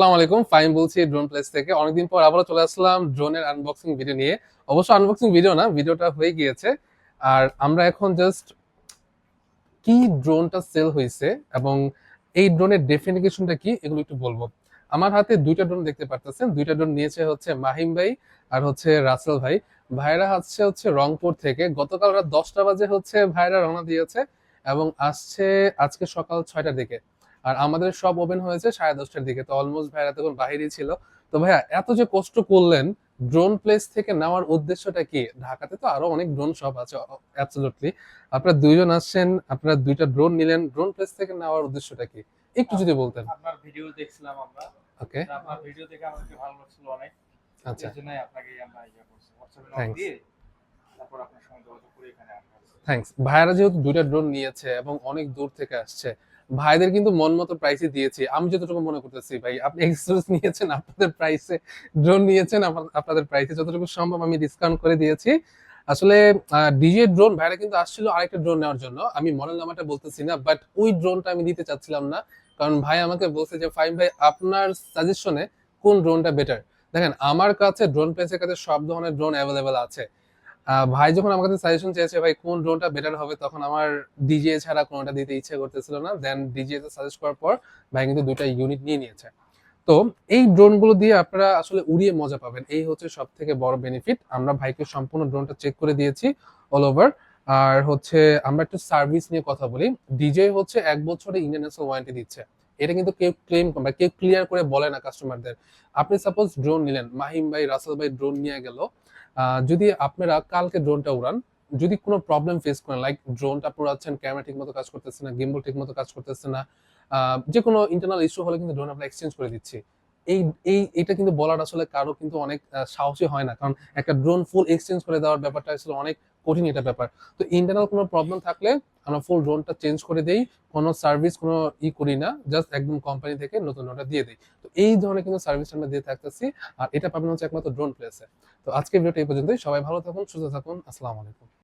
আসসালামু আলাইকুম, ফাইম বলছি ড্রোন প্লেস থেকে। অনেকদিন পর আবারও চলে আসলাম ড্রোনের আনবক্সিং ভিডিও নিয়ে। অবশ্য আনবক্সিং ভিডিও না, ভিডিওটা হয়ে গিয়েছে। আর আমরা এখন জাস্ট কি ড্রোনটা সেল হয়েছে এবং এই ড্রোনের ডেফিনিশনটা কি এগুলো একটু বলবো। আমার হাতে দুইটা ড্রোন দেখতে পারতেছেন, দুইটা ড্রোন নিয়েছে হচ্ছে মাহিম ভাই আর হচ্ছে রাসেল ভাই। ভাইরা হচ্ছে রংপুর থেকে। গতকাল রাত 10টা বাজে হচ্ছে ভাইরা রওনা দিয়েছে এবং আসছে আজকে সকাল 6টার দিকে। আর আমাদের সব ওপেন হয়েছে 10:30টার দিকে, তো অলমোস্ট ভাইরা তখন বাহিরেই ছিল। তো ভাইয়া, এত যে কষ্ট করলেন ড্রোন প্লেস থেকে নেওয়ার উদ্দেশ্যটা কি? ঢাকাতে তো আরো অনেক ড্রোন শপ আছে, অ্যাবসলিউটলি। আপনারা দুইজন আসছেন, আপনারা দুইটা ড্রোন নিলেন, ড্রোন প্লেস থেকে নেওয়ার উদ্দেশ্যটা কি একটু যদি বলতেন। আপনার ভিডিও দেখছিলাম আমরা। ওকে। আপনার ভিডিও দেখে আমাকে ভালো লাগছিল অনেক। আচ্ছা। এর জন্যই আপনাকে আমরা করছি। হোয়াটসঅ্যাপে নক থ্যাঙ্কস। দিয়ে তারপর আপনার সঙ্গে যোগাযোগ করে এখানে আসা হয়েছে। থ্যাঙ্কস ভাইয়ারা, যেহেতু দুইটা ড্রোন নিয়েছে এবং অনেক দূর থেকে আসছে, ভাইদের কিন্তু মন মতো প্রাইসই দিয়েছি আমি যতটুকু মনে করতেছি। ভাই, আপনি এক্সপিরিয়েন্স নিয়েছেন, আপনাদের প্রাইসে ড্রোন নিয়েছেন, আপনাদের প্রাইসে যতটুকু সম্ভব আমি ডিসকাউন্ট করে দিয়েছি। আসলে ডিজে ড্রোন ভাইরা কিন্তু আসছিল আরেকটা ড্রোন নেওয়ার জন্য। আমি মডেল নাম্বারটা বলতেছি না, বাট ওই ড্রোনটা আমি দিতে চাচ্ছিলাম না। কারণ ভাই আমাকে বলছে যে ফাইম ভাই, আপনার সাজেশনে কোন ড্রোনটা বেটার। দেখেন, আমার কাছে ড্রোন প্লেসের কাছে সব ধরনের ড্রোন অ্যাভেলেবেল আছে। ভাই যখন আমার কাছে সাজেশন চেয়েছে ভাই কোন ড্রোনটা বেটার হবে, তখন আমার ডিজে ছাড়া কোনোটা দিতে ইচ্ছে করতেছিল না। দেন ডিজে তে সাজেস্ট করার পর ভাই কিন্তু দুইটা ইউনিট নিয়ে নিয়েছে। তো এই ড্রোনগুলো দিয়ে আপনারা আসলে উড়িয়ে মজা পাবেন, এই হচ্ছে সব থেকে বড় বেনিফিট। আমরা ভাইকে সম্পূর্ণ ড্রোনটা চেক করে দিয়েছি অল ওভার। আর হচ্ছে আমরা একটু সার্ভিস নিয়ে কথা বলি। ডিজে হচ্ছে 1 বছরের ইন্ডিয়ান ন্যাশনাল ওয়ারেন্টি দিচ্ছে। এটা কিন্তু কেউ ক্লেম বা কেউ ক্লিয়ার করে বলে না কাস্টমারদের। আপনি সাপোজ ড্রোন নিলেন, মাহিম ভাই রাসেল ভাই ড্রোন নিয়ে গেল। যদি আপনারা কালকে ড্রোনটা উড়ান, যদি কোনো প্রবলেম ফেস করেন, লাইক ড্রোনটা আপনি উড়াচ্ছেন, ক্যামেরা ঠিক মতো কাজ করতেছে না, গিম্বল ঠিক মতো কাজ করতেছে না, যে কোনো ইন্টারনাল ইস্যু হলে কিন্তু ড্রোন আমরা এক্সচেঞ্জ করে দিচ্ছি। এই এই এটা কিন্তু বলার আসলে কারো কিন্তু অনেক সাহসী হয় না, কারণ একটা ড্রোন ফুল এক্সচেঞ্জ করে দেওয়ার ব্যাপারটা আসলে অনেক কঠিন একটা ব্যাপার। তো ইন্টারনাল কোনো প্রবলেম থাকলে আমরা ফুল ড্রোনটা চেঞ্জ করে দেই, কোনো সার্ভিস কোনো করি না, জাস্ট একদম কোম্পানি থেকে নতুন ড্রোনটা দিয়ে দিই। তো এই ধরনের কিন্তু সার্ভিস আমরা দিয়ে থাকতেছি। আর এটা পাবেন হচ্ছে একমাত্র ড্রোন প্লেসে। তো আজকের ভিডিওটা এই পর্যন্তই। সবাই ভালো থাকুন, সুস্থ থাকুন। আসসালামু আলাইকুম।